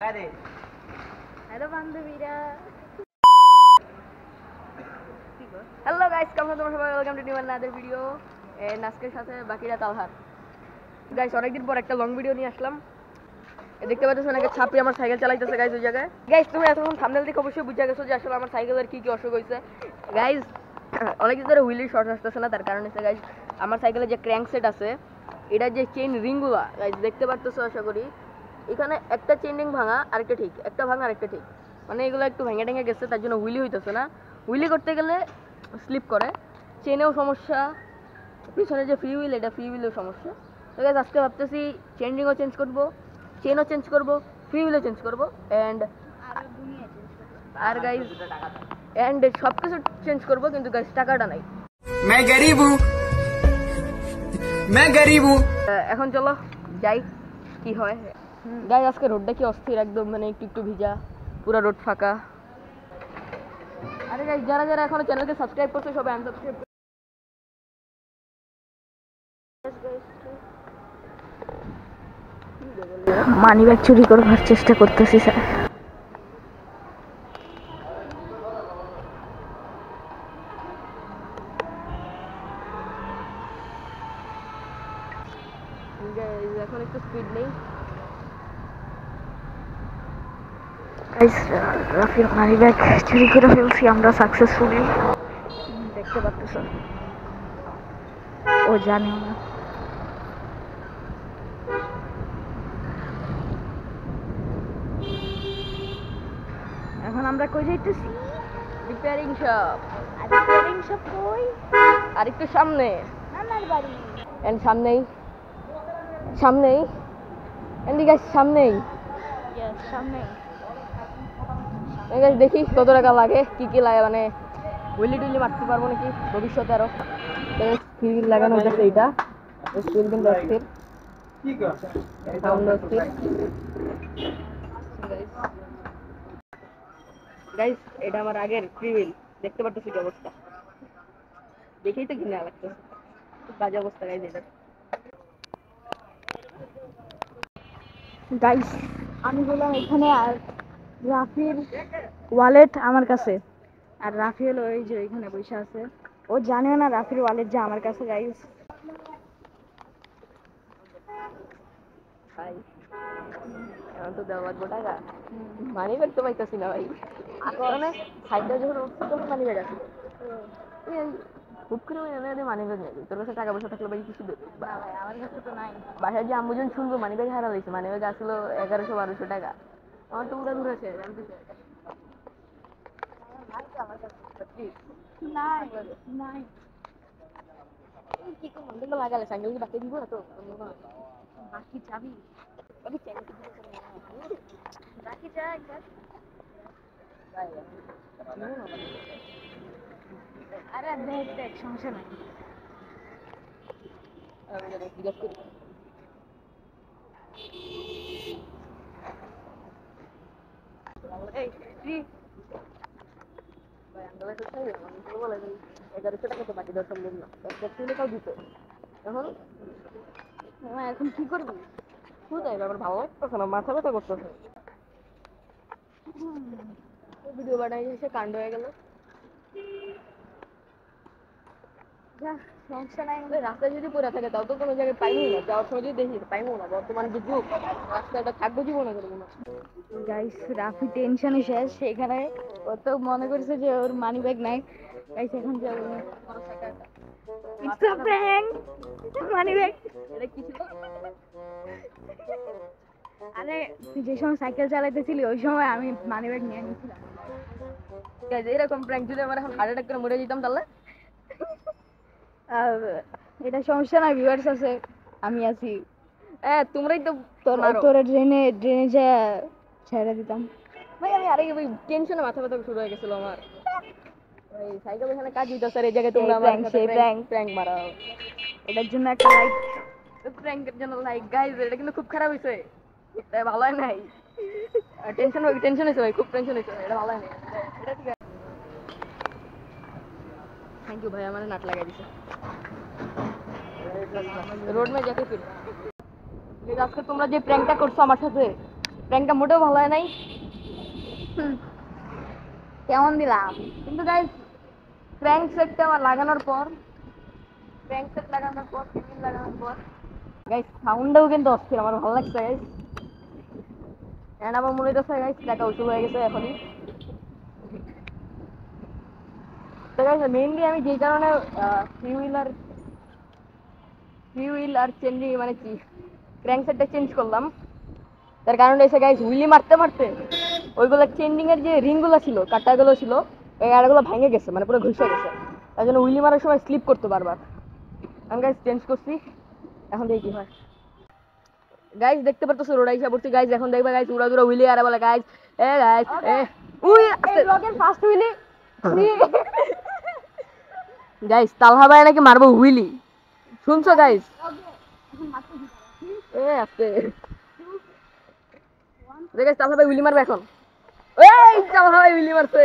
Hello বান্ধবীরা, hello guys, কেমন আছো তোমরা সবাই? Welcome to new another video. আজকের সাথে বাকিরা তালহার। গাইস, অনেকদিন পর একটা লং ভিডিও নিয়ে আসলাম। দেখতে পাচ্ছ অনেকে ছাপি আমার সাইকেল চালাইতেছে গাইস ওই জায়গায়। গাইস, তুমি এতক্ষণ থাম্বনেল দেখে অবশ্যই বুঝে গেছো যে আসলে আমার সাইকেলের কি কি অসুখ হয়েছে। গাইস, অনেকদিন ধরে হুইলের শর্ট আসতেছে না, তার কারণ হচ্ছে গাইস আমার সাইকেলে যে ক্র্যাঙ্ক সেট আছে, এটা যে চেইন রিংগুলা গাইস দেখতে পারতেছো আশা করি, এখানে একটা চেইন রিং ভাঙা, আরেকটা ঠিক, একটা ভাঙা আরেকটা ঠিক, মানে এগুলো একটু ভেঙে টেঙে গেছে, তার জন্য হুইলি হইতেছে না। হুইলি করতে গেলে স্লিপ করে, চেনেও সমস্যা, পিছনে যে ফ্রি হুইল এটা ফ্রি হুইলেও সমস্যা। তো গাইস আজকে ভাবতেছি চেইন রিংও চেঞ্জ করবো, চেনও চেঞ্জ করবো, ফ্রি হুইলও চেঞ্জ করবো, আর গাইস সব কিছু চেঞ্জ করবো, কিন্তু গাইস টাকাটা নাই। मैं गरीब हूँ, मैं गरीब हूँ। এখন চলো যাই, কি হয়। গাইস আজকে রোডটা কি অস্থির, একদম মানে একটু একটু ভিজা, পুরো রোড ফাঁকা। আরে গাইস, যারা যারা এখনো চ্যানেলকে সাবস্ক্রাইব করছো সবাই আনসাবস্ক্রাইব। মানি ব্যাগ চুরি করবার চেষ্টা করতেছি স্যার। এখন একটু স্পিড নেই। রাফির মানি ব্যাগ চুরি করে ফেলছি আমরা সাকসেসফুলি, দেখতে পাচ্ছ। ও জানে না। এখন আমরা কই যাইতেছি? Repairing shop. আর রিপেয়ারিং শপ কই? আর একটু সামনে আমার বাড়ি। এন্ড সামনেই সামনেই এন্ড গাইস সামনেই, ইয়েস সামনেই। গাইস দেখি কত টাকা লাগে, কি কি লাগে, মানে হুইলি টুইলি মারতে পারবো নাকি ভবিষ্যতে আরো। স্পিড লাগানো হচ্ছে, এইটা স্পিড কিন্তু অস্থির, সাউন্ড অস্থির। গাইস এটা আমার আগের ফ্রি হুইল, দেখতে পাচ্ছ কি অবস্থা, দেখেই তো ঘৃণা লাগতেছে, খুব বাজে অবস্থা গাইস এটা। গাইস আমি বললাম এখানে, আর রাফির ওয়ালেট আমার কাছে, আর রাফি হলো ওই যে এখানে বসে আছে, ও জানেও না রাফির ওয়ালেট যে আমার কাছে। গাইস ভাই এখন তো দেওয়া লাগবো টাকা, মানি ব্যাগ তো পাইতেছি না ভাই। মানে সাইডটা যখন উঠছি তখন মানি ব্যাগ আছে, খুব করে মানি ব্যাগ নেই। তোর কাছে টাকা পয়সা থাকলে ভাই কিছু দেবে, আমার কাছে তো নাই। বাসায় যে আম্মুজন শুনবো মানি ব্যাগ হারা হয়েছে, মানি ব্যাগ আসলো 1100-1200 টাকা, আমার তো উড়া দূর আছে জানতে চাই। কি করবো লাগালে সাইকেল কি বাকি দিব না তো, বাকি যাবি বাকি যা একবার। আরে দেখ দেখ সমস্যা নাই, জিজ্ঞাসা করি। বলে 1100 টাকা তো বাকি দেওয়া সম্ভব না, টাকাও দিত। এখন এখন কি করবি? কোথায় ব্যাপার ভালো লাগতেছে না, মাথা ব্যথা করতেছে। ভিডিও বানাই এসে কাণ্ড হয়ে গেল। সমস্যা নাই, রাস্তায় যদি পড়ে থাকে তাও তো কোনো জায়গায় পাইনি না, যাওয়ার সময় যদি দেখি পাইবো না, বর্তমানে যে যুগ রাস্তাটা থাকবো জীবনে করবো না। গাইস রাফি টেনশনে শেষ, সেখানে ও তো মনে করছে যে ওর মানি ব্যাগ নাই। গাইস এখন যাবো মানি ব্যাগ, এটা কি ছিল? আরে তুই যে সময় সাইকেল চালাইতেছিলি ওই সময় আমি মানি ব্যাগ নিয়ে নিয়েছিলাম। গাইস এরকম প্র্যাঙ্ক যদি আমার এখন হার্ট অ্যাটাক করে মরে যেতাম তাহলে এটা সমস্যা না, ভিউয়ার্স আছে, আমি আছি। তোমরাই তো তোর ড্রেনে ড্রেনে যা ছেড়ে দিতাম ভাই। আমি আরে ওই টেনশনে মাথা ব্যথা শুরু হয়ে গেছিল আমার ভাই। সাইকেল এখানে কাজ দিতে স্যার, এই জায়গায় তোমরা আমার সাথে প্র্যাঙ্ক মারাও, এটার জন্য একটা লাইক, প্র্যাঙ্কের জন্য লাইক। গাইস এটা কিন্তু খুব খারাপ হইছে, এটা ভালো হয় নাই। টেনশন হইছে ভাই, খুব টেনশন হইছে, এটা ভালো হয় নাই, এটা ঠিক আছে। থ্যাংক ইউ ভাই, আমার নাট লাগাই দিছে। रोड में जाके फिर আজকে তোমরা যে প্র্যাঙ্কটা করছো আমার সাথে, প্র্যাঙ্কটা মোটেও ভালো হয় নাই। কেমন দিলাম? কিন্তু গাইস ক্র্যাঙ্ক সেটটা লাগানোর পর চেইন লাগানোর পর গাইস সাউন্ডটাও কিন্তু অস্থির, আমার ভালো লাগছে গাইস। এন্ড আমার মনে হচ্ছে গাইস টাকা উসুল হয়ে গেছে এখনই। তো গাইস মেইনলি আমি যে কারণে ফ্রি হুইল আর চেঞ্জিং মানে কি ক্র্যাঙ্ক সেটটা চেঞ্জ করলাম, তার কারণ এসে গাইস হুইলি মারতে মারতে ওইগুলো চেঞ্জিং এর যে রিংগুলো ছিল, কাটাগুলো ছিল, ওই কাটাগুলো ভেঙে গেছে, মানে পুরো ঘুষে গেছে। তার জন্য হুইলি মারার সময় স্লিপ করতে বারবার। আমি গাইস চেঞ্জ করছি, এখন দেখি কি হয়। গাইস দেখতে পারতেছো রোড আইসা পড়ছি গাইস, এখন দেখবা গাইস উড়া দুরা হুইলি আর বলে guys A guys A we এই ব্লগের ফার্স্ট হুইলি গাইস তালহা ভাই নাকি মারবো হুইলি, শুনছো গাইস? এ আস্তে গাইস তালহা ভাই হুইলি মারবে এখন। এই তালহা ভাই হুইলি মারছে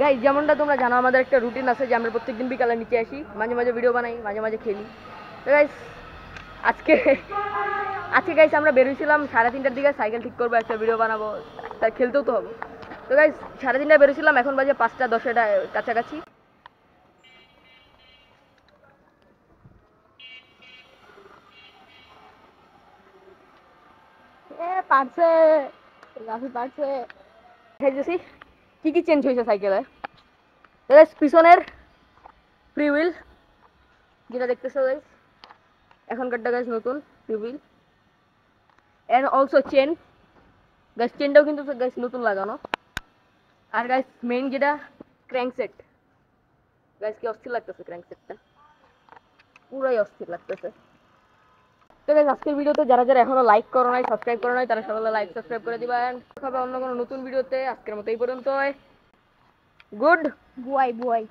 গাইস। যেমনটা তোমরা জানো আমাদের একটা রুটিন আছে যে আমরা প্রত্যেকদিন বিকালে নিচে আসি, মাঝে মাঝে ভিডিও বানাই, মাঝে মাঝে খেলি। তো গাইস আজকে গাইস আমরা বেরিয়েছিলাম 3:30টার দিকে, সাইকেল ঠিক করবো, একটা ভিডিও বানাবো, তাই খেলতেও তো হবে। তো গাইস 3:30টায় বেরিয়েছিলাম, এখন বাজে 5:10 কাছাকাছি। পারছে, রাফি পারছে। দেখেছি কি কি চেঞ্জ হয়েছে সাইকেলে। তো গাইস পিছনের ফ্রি হুইল যেটা দেখতেছো গাইস, এখনকারটা গাইস নতুন free wheel, and also chain guys, চেনটাও কিন্তু গাইস নতুন লাগানো। আর গাইস মেইন যেটা ক্র্যাঙ্ক সেট গাইস, কি অস্থির লাগতেছে ক্র্যাঙ্ক সেটটা, পুরাই অস্থির লাগতেছে। তো গাইস আজকের ভিডিওতে যারা যারা এখনো লাইক করো নাই, সাবস্ক্রাইব করো নাই, তারা সবাই লাইক সাবস্ক্রাইব করে দিবা। এন্ড দেখা হবে অন্য কোনো নতুন ভিডিওতে। আজকের মতো এই পর্যন্তই। গুড বুয়াই বুয়াই।